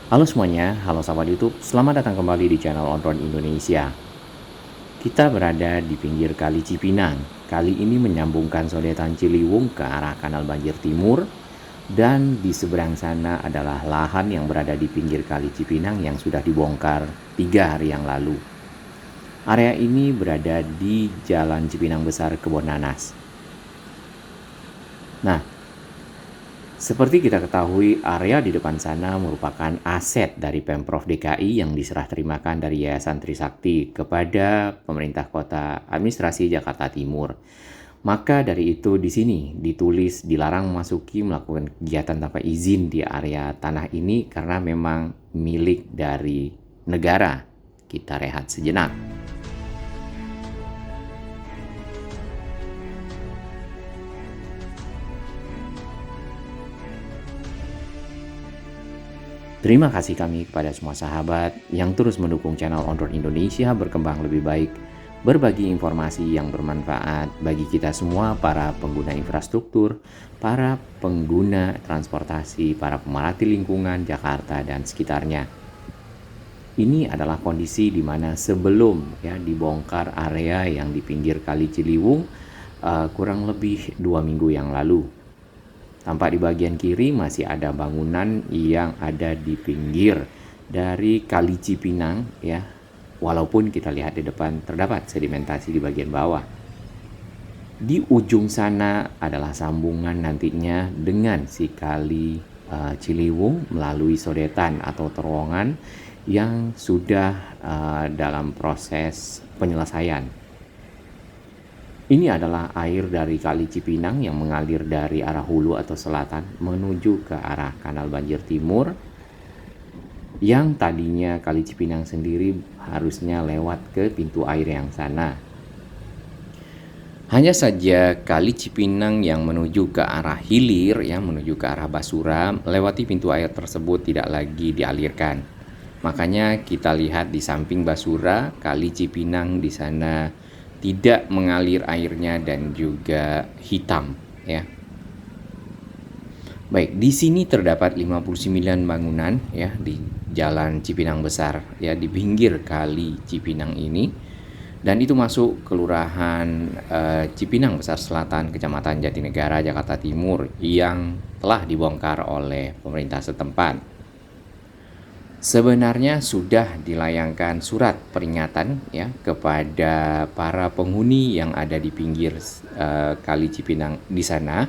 Halo semuanya, halo sahabat YouTube, selamat datang kembali di channel Onron Indonesia. Kita berada di pinggir Kali Cipinang. Kali ini menyambungkan sodetan Ciliwung ke arah Kanal Banjir Timur, dan di seberang sana adalah lahan yang berada di pinggir Kali Cipinang yang sudah dibongkar 3 hari yang lalu. Area ini berada di Jalan Cipinang Besar Kebon Nanas. Nah, seperti kita ketahui, area di depan sana merupakan aset dari Pemprov DKI yang diserah terimakan dari Yayasan Trisakti kepada pemerintah kota administrasi Jakarta Timur. Maka dari itu di sini ditulis dilarang memasuki melakukan kegiatan tanpa izin di area tanah ini karena memang milik dari negara. Kita rehat sejenak. Terima kasih kami kepada semua sahabat yang terus mendukung channel Onroad Indonesia berkembang lebih baik, berbagi informasi yang bermanfaat bagi kita semua para pengguna infrastruktur, para pengguna transportasi, para pemerhati lingkungan Jakarta dan sekitarnya. Ini adalah kondisi di mana sebelum dibongkar area yang di pinggir Kali Ciliwung kurang lebih 2 minggu yang lalu. Tampak di bagian kiri masih ada bangunan yang ada di pinggir dari Kali Cipinang ya. Walaupun kita lihat di depan terdapat sedimentasi di bagian bawah. Di ujung sana adalah sambungan nantinya dengan si Kali Ciliwung melalui sodetan atau terowongan yang sudah dalam proses penyelesaian. Ini adalah air dari Kali Cipinang yang mengalir dari arah hulu atau selatan menuju ke arah Kanal Banjir Timur, yang tadinya Kali Cipinang sendiri harusnya lewat ke pintu air yang sana. Hanya saja Kali Cipinang yang menuju ke arah hilir, menuju ke arah Basura, melewati pintu air tersebut tidak lagi dialirkan. Makanya kita lihat di samping Basura, Kali Cipinang di sana tidak mengalir airnya dan juga hitam ya. Baik, di sini terdapat 59 bangunan ya di Jalan Cipinang Besar ya, di pinggir Kali Cipinang ini, dan itu masuk Kelurahan Cipinang Besar Selatan, Kecamatan Jatinegara, Jakarta Timur, yang telah dibongkar oleh pemerintah setempat. Sebenarnya sudah dilayangkan surat peringatan ya kepada para penghuni yang ada di pinggir Kali Cipinang di sana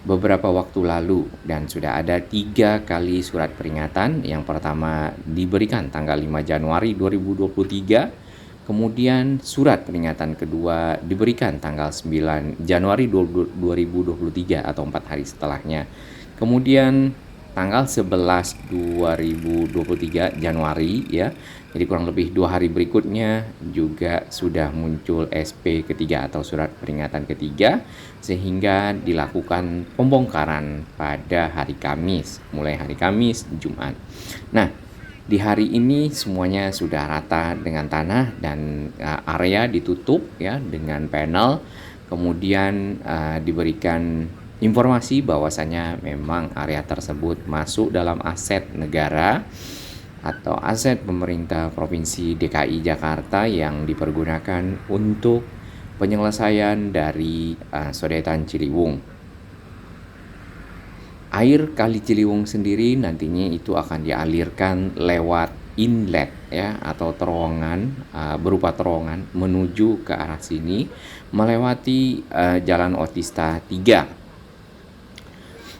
beberapa waktu lalu, dan sudah ada 3 kali surat peringatan. Yang pertama diberikan tanggal 5 Januari 2023, kemudian surat peringatan kedua diberikan tanggal 9 Januari 2023 atau 4 hari setelahnya. Kemudian tanggal 11 2023 Januari ya. Jadi kurang lebih 2 hari berikutnya juga sudah muncul SP ketiga atau surat peringatan ketiga, sehingga dilakukan pembongkaran pada hari Kamis, mulai hari Kamis, Jumat. Nah, di hari ini semuanya sudah rata dengan tanah dan area ditutup ya dengan panel. Kemudian diberikan informasi bahwasanya memang area tersebut masuk dalam aset negara atau aset pemerintah Provinsi DKI Jakarta yang dipergunakan untuk penyelesaian dari sodetan Ciliwung. Air Kali Ciliwung sendiri nantinya itu akan dialirkan lewat inlet ya atau terowongan, berupa terowongan menuju ke arah sini melewati Jalan Otista 3.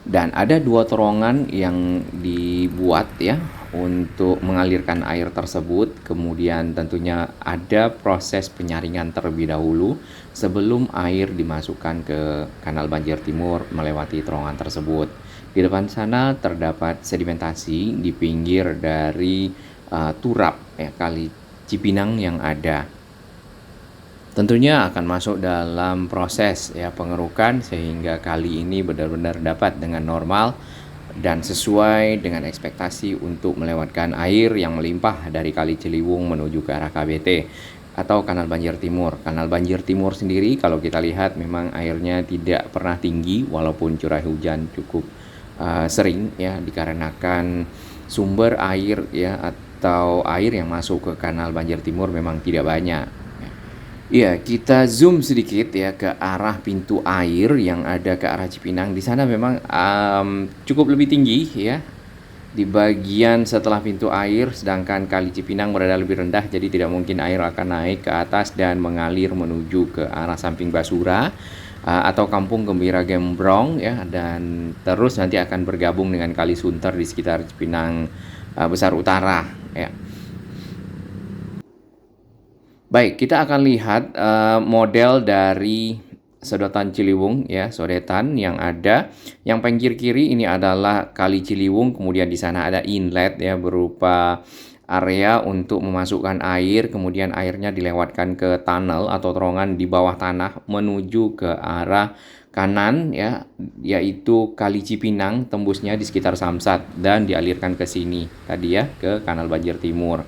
Dan ada 2 terowongan yang dibuat ya untuk mengalirkan air tersebut. Kemudian tentunya ada proses penyaringan terlebih dahulu sebelum air dimasukkan ke Kanal Banjir Timur melewati terowongan tersebut. Di depan sana terdapat sedimentasi di pinggir dari turap ya Kali Cipinang yang ada. Tentunya akan masuk dalam proses ya pengerukan sehingga kali ini benar-benar dapat dengan normal dan sesuai dengan ekspektasi untuk melewatkan air yang melimpah dari Kali Ciliwung menuju ke arah KBT atau Kanal Banjir Timur. Kanal Banjir Timur sendiri kalau kita lihat memang airnya tidak pernah tinggi walaupun curah hujan cukup sering ya, dikarenakan sumber air ya atau air yang masuk ke Kanal Banjir Timur memang tidak banyak. Iya, kita zoom sedikit ya ke arah pintu air yang ada ke arah Cipinang. Di sana memang cukup lebih tinggi ya di bagian setelah pintu air, sedangkan Kali Cipinang berada lebih rendah, jadi tidak mungkin air akan naik ke atas dan mengalir menuju ke arah Samping Basura atau Kampung Gembira Gembrong ya, dan terus nanti akan bergabung dengan Kali Sunter di sekitar Cipinang Besar Utara ya. Baik, kita akan lihat model dari Sedotan Ciliwung ya, sodetan yang ada. Yang pinggir kiri ini adalah Kali Ciliwung, kemudian di sana ada inlet ya berupa area untuk memasukkan air, kemudian airnya dilewatkan ke tunnel atau terowongan di bawah tanah menuju ke arah kanan ya, yaitu Kali Cipinang, tembusnya di sekitar Samsat dan dialirkan ke sini tadi ya, ke Kanal Banjir Timur.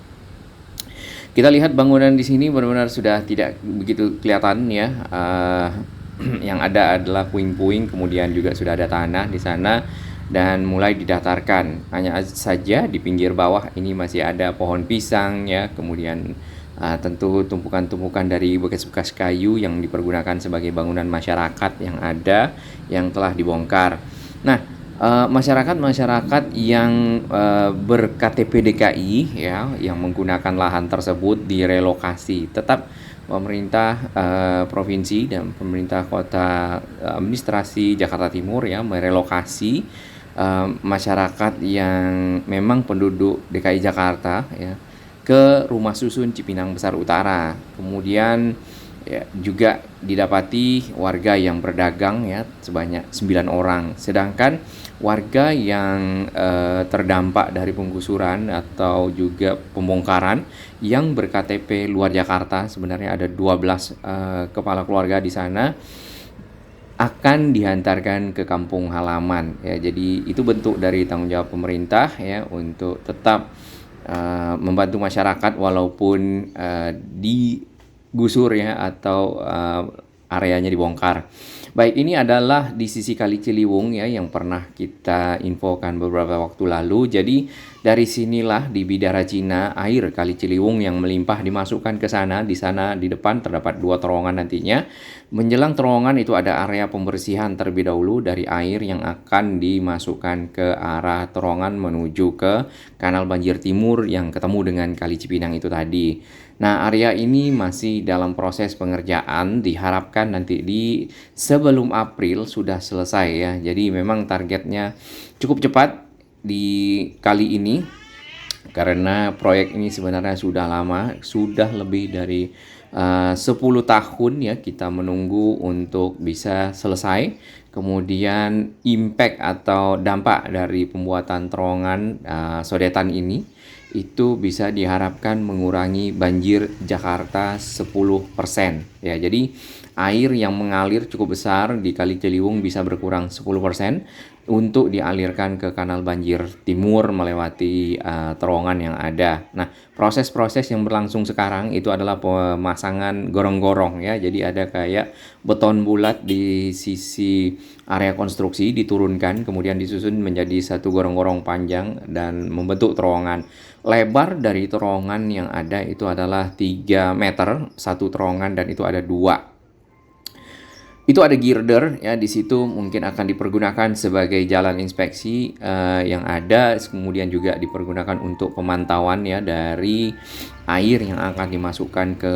Kita lihat bangunan di sini benar-benar sudah tidak begitu kelihatan ya. Yang ada adalah puing-puing, kemudian juga sudah ada tanah di sana dan mulai didatarkan. Hanya saja di pinggir bawah ini masih ada pohon pisang ya, kemudian tentu tumpukan-tumpukan dari bekas-bekas kayu yang dipergunakan sebagai bangunan masyarakat yang ada yang telah dibongkar. Nah, masyarakat-masyarakat yang ber-KTP DKI ya, yang menggunakan lahan tersebut direlokasi. Tetap pemerintah provinsi dan pemerintah kota administrasi Jakarta Timur ya merelokasi masyarakat yang memang penduduk DKI Jakarta ya ke rumah susun Cipinang Besar Utara. Kemudian ya, juga didapati warga yang berdagang ya sebanyak 9 orang. Sedangkan warga yang terdampak dari penggusuran atau juga pembongkaran yang ber-KTP luar Jakarta, sebenarnya ada 12 kepala keluarga di sana, akan dihantarkan ke kampung halaman ya. Jadi itu bentuk dari tanggung jawab pemerintah ya untuk tetap membantu masyarakat walaupun digusur ya atau areanya dibongkar. Baik, ini adalah di sisi Kali Ciliwung ya yang pernah kita infokan beberapa waktu lalu. Jadi dari sinilah di Bidara Cina air Kali Ciliwung yang melimpah dimasukkan ke sana. Di sana di depan terdapat 2 terowongan nantinya. Menjelang terowongan itu ada area pembersihan terlebih dahulu dari air yang akan dimasukkan ke arah terowongan menuju ke Kanal Banjir Timur yang ketemu dengan Kali Cipinang itu tadi. Nah, area ini masih dalam proses pengerjaan, diharapkan nanti di sebelum April sudah selesai ya. Jadi memang targetnya cukup cepat di kali ini karena proyek ini sebenarnya sudah lama, sudah lebih dari 10 tahun ya kita menunggu untuk bisa selesai. Kemudian impact atau dampak dari pembuatan terowongan sodetan ini itu bisa diharapkan mengurangi banjir Jakarta 10% ya. Jadi air yang mengalir cukup besar di Kali Ciliwung bisa berkurang 10% untuk dialirkan ke Kanal Banjir Timur melewati terowongan yang ada. Nah, proses-proses yang berlangsung sekarang itu adalah pemasangan gorong-gorong ya. Jadi ada kayak beton bulat di sisi area konstruksi diturunkan, kemudian disusun menjadi satu gorong-gorong panjang dan membentuk terowongan. Lebar dari terowongan yang ada itu adalah 3 meter satu terowongan dan itu ada 2. Itu ada girder ya, di situ mungkin akan dipergunakan sebagai jalan inspeksi yang ada, kemudian juga dipergunakan untuk pemantauan ya dari air yang akan dimasukkan ke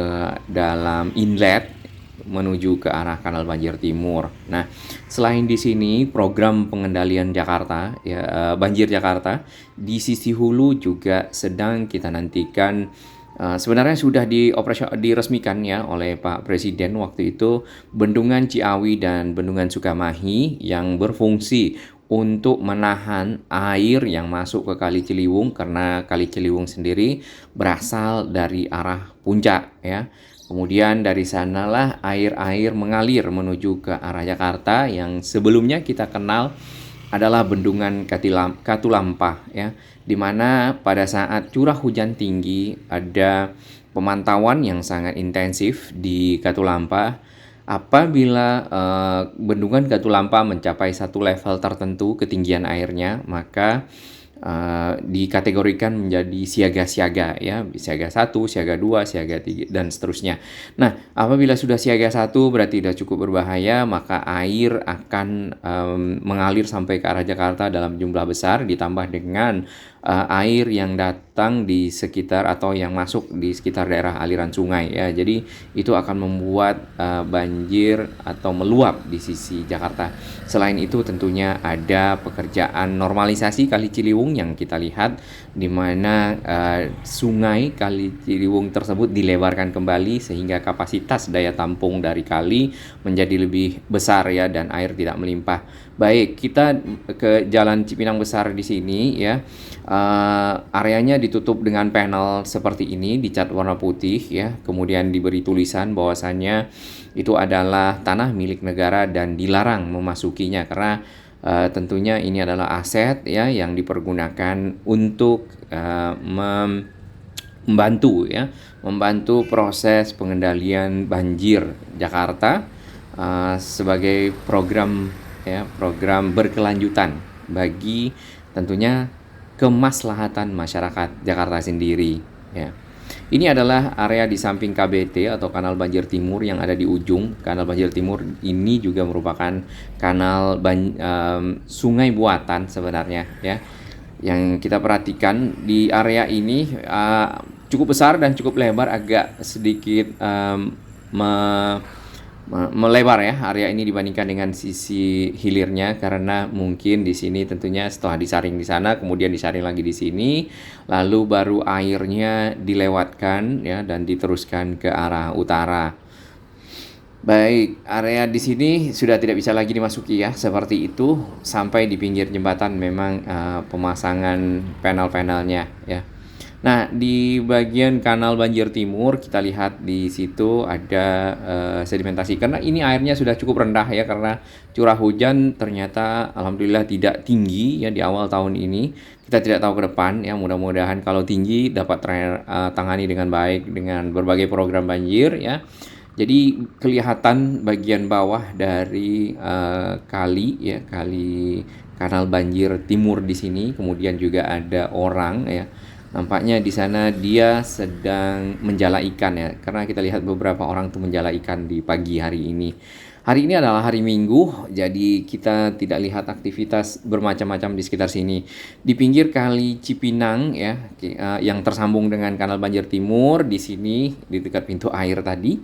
dalam inlet menuju ke arah Kanal Banjir Timur. Nah, selain di sini program pengendalian Jakarta ya banjir Jakarta di sisi hulu juga sedang kita nantikan. Sebenarnya sudah diresmikan ya oleh Pak Presiden waktu itu Bendungan Ciawi dan Bendungan Sukamahi yang berfungsi untuk menahan air yang masuk ke Kali Ciliwung karena Kali Ciliwung sendiri berasal dari arah puncak ya. Kemudian dari sanalah air-air mengalir menuju ke arah Jakarta yang sebelumnya kita kenal adalah Bendungan Katulampa ya, di mana pada saat curah hujan tinggi ada pemantauan yang sangat intensif di Katulampa. Apabila Bendungan Katulampa mencapai satu level tertentu ketinggian airnya, maka dikategorikan menjadi siaga-siaga ya, siaga 1, siaga 2, siaga 3 dan seterusnya. Nah, apabila sudah siaga 1 berarti sudah cukup berbahaya, maka air akan mengalir sampai ke arah Jakarta dalam jumlah besar ditambah dengan air yang datang di sekitar atau yang masuk di sekitar daerah aliran sungai ya. Jadi itu akan membuat banjir atau meluap di sisi Jakarta. Selain itu tentunya ada pekerjaan normalisasi Kali Ciliwung yang kita lihat di mana sungai Kali Ciliwung tersebut dilebarkan kembali sehingga kapasitas daya tampung dari kali menjadi lebih besar ya dan air tidak melimpah. Baik, kita ke Jalan Cipinang Besar di sini ya. Areanya ditutup dengan panel seperti ini, dicat warna putih ya. Kemudian diberi tulisan bahwasannya itu adalah tanah milik negara dan dilarang memasukinya karena tentunya ini adalah aset ya yang dipergunakan untuk membantu proses pengendalian banjir Jakarta sebagai program berkelanjutan bagi tentunya kemaslahatan masyarakat Jakarta sendiri ya. Ini adalah area di samping KBT atau Kanal Banjir Timur yang ada di ujung. Kanal Banjir Timur ini juga merupakan kanal sungai buatan sebenarnya ya. Yang kita perhatikan di area ini cukup besar dan cukup lebar, agak sedikit melebar ya area ini dibandingkan dengan sisi hilirnya karena mungkin di sini tentunya setelah disaring di sana kemudian disaring lagi di sini lalu baru airnya dilewatkan ya dan diteruskan ke arah utara. Baik, area di sini sudah tidak bisa lagi dimasuki ya seperti itu sampai di pinggir jembatan memang pemasangan panel-panelnya ya. Nah, di bagian Kanal Banjir Timur kita lihat di situ ada sedimentasi karena ini airnya sudah cukup rendah ya karena curah hujan ternyata alhamdulillah tidak tinggi ya di awal tahun ini. Kita tidak tahu ke depan ya, mudah-mudahan kalau tinggi dapat tangani dengan baik dengan berbagai program banjir ya. Jadi kelihatan bagian bawah dari kali ya, kali Kanal Banjir Timur di sini, kemudian juga ada orang ya. Nampaknya di sana dia sedang menjala ikan ya, karena kita lihat beberapa orang tuh menjala ikan di pagi hari ini. Hari ini adalah hari Minggu, jadi kita tidak lihat aktivitas bermacam-macam di sekitar sini. Di pinggir Kali Cipinang ya, yang tersambung dengan Kanal Banjir Timur, di sini di dekat pintu air tadi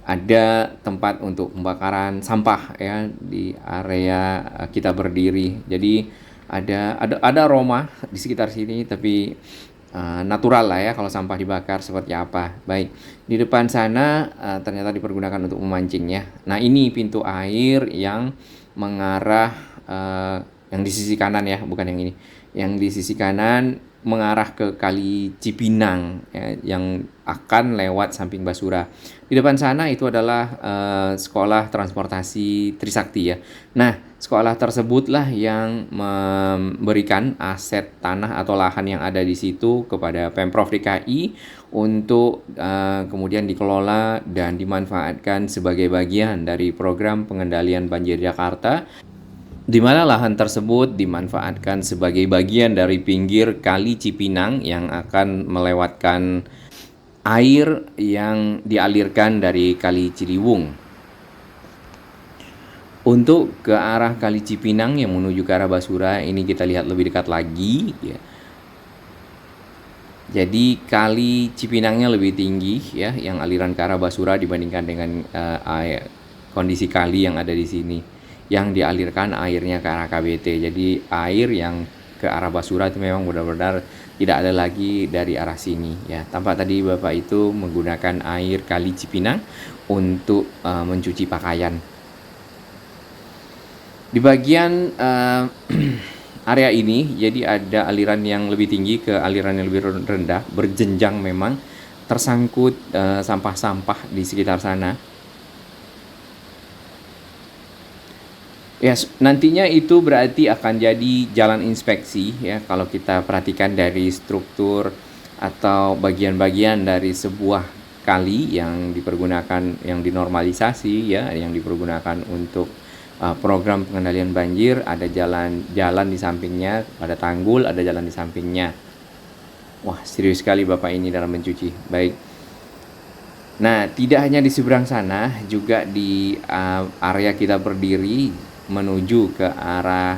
ada tempat untuk pembakaran sampah ya di area kita berdiri. Jadi ada aroma di sekitar sini tapi natural lah ya kalau sampah dibakar seperti apa. Baik, di depan sana ternyata dipergunakan untuk memancing ya. Nah ini pintu air yang mengarah yang di sisi kanan ya, bukan yang ini. Yang di sisi kanan mengarah ke Kali Cipinang ya, yang akan lewat samping Basura. Di depan sana itu adalah sekolah transportasi Trisakti ya. Nah, sekolah tersebutlah yang memberikan aset tanah atau lahan yang ada di situ kepada Pemprov DKI untuk kemudian dikelola dan dimanfaatkan sebagai bagian dari program pengendalian banjir Jakarta, di mana lahan tersebut dimanfaatkan sebagai bagian dari pinggir Kali Cipinang yang akan melewatkan air yang dialirkan dari Kali Ciliwung. Untuk ke arah Kali Cipinang yang menuju ke arah Basura, ini kita lihat lebih dekat lagi ya. Jadi Kali Cipinangnya lebih tinggi ya, yang aliran ke arah Basura dibandingkan dengan kondisi kali yang ada di sini. Yang dialirkan airnya ke arah KBT. Jadi air yang ke arah Basura itu memang benar-benar tidak ada lagi dari arah sini ya. Tampak tadi Bapak itu menggunakan air Kali Cipinang untuk mencuci pakaian. Di bagian area ini jadi ada aliran yang lebih tinggi ke aliran yang lebih rendah, berjenjang memang, tersangkut sampah-sampah di sekitar sana. Ya, nantinya itu berarti akan jadi jalan inspeksi ya kalau kita perhatikan dari struktur atau bagian-bagian dari sebuah kali yang dipergunakan, yang dinormalisasi ya, yang dipergunakan untuk program pengendalian banjir, ada jalan di sampingnya, ada tanggul, ada jalan di sampingnya. Wah, serius sekali Bapak ini dalam mencuci. Baik. Nah, tidak hanya di seberang sana, juga di area kita berdiri menuju ke arah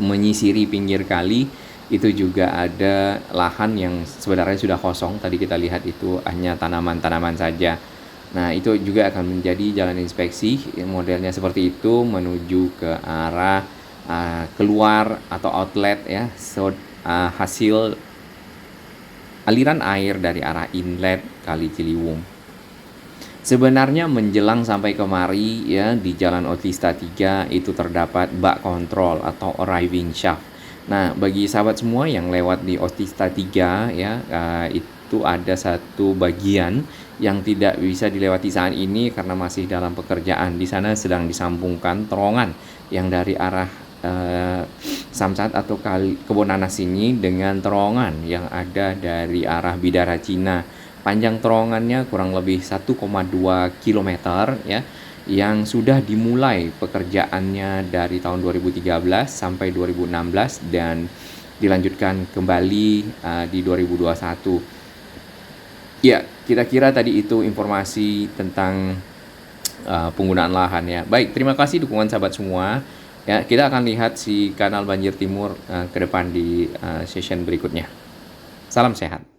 menyisiri pinggir kali, itu juga ada lahan yang sebenarnya sudah kosong. Tadi kita lihat itu hanya tanaman-tanaman saja. Nah, itu juga akan menjadi jalan inspeksi, modelnya seperti itu, menuju ke arah keluar atau outlet ya, hasil aliran air dari arah inlet Kali Ciliwung. Sebenarnya menjelang sampai kemari ya, di Jalan Otista 3 itu terdapat bak kontrol atau arriving shaft. Nah, bagi sahabat semua yang lewat di Otista 3 ya, itu ada satu bagian yang tidak bisa dilewati saat ini karena masih dalam pekerjaan. Di sana sedang disambungkan terowongan yang dari arah Samsat atau Kebon Nanas ini dengan terowongan yang ada dari arah Bidara Cina. Panjang terowongannya kurang lebih 1,2 km ya, yang sudah dimulai pekerjaannya dari tahun 2013 sampai 2016 dan dilanjutkan kembali di 2021. Ya, kira-kira tadi itu informasi tentang penggunaan lahan ya. Baik, terima kasih dukungan sahabat semua. Ya, kita akan lihat si kanal Banjir Timur ke depan di session berikutnya. Salam sehat.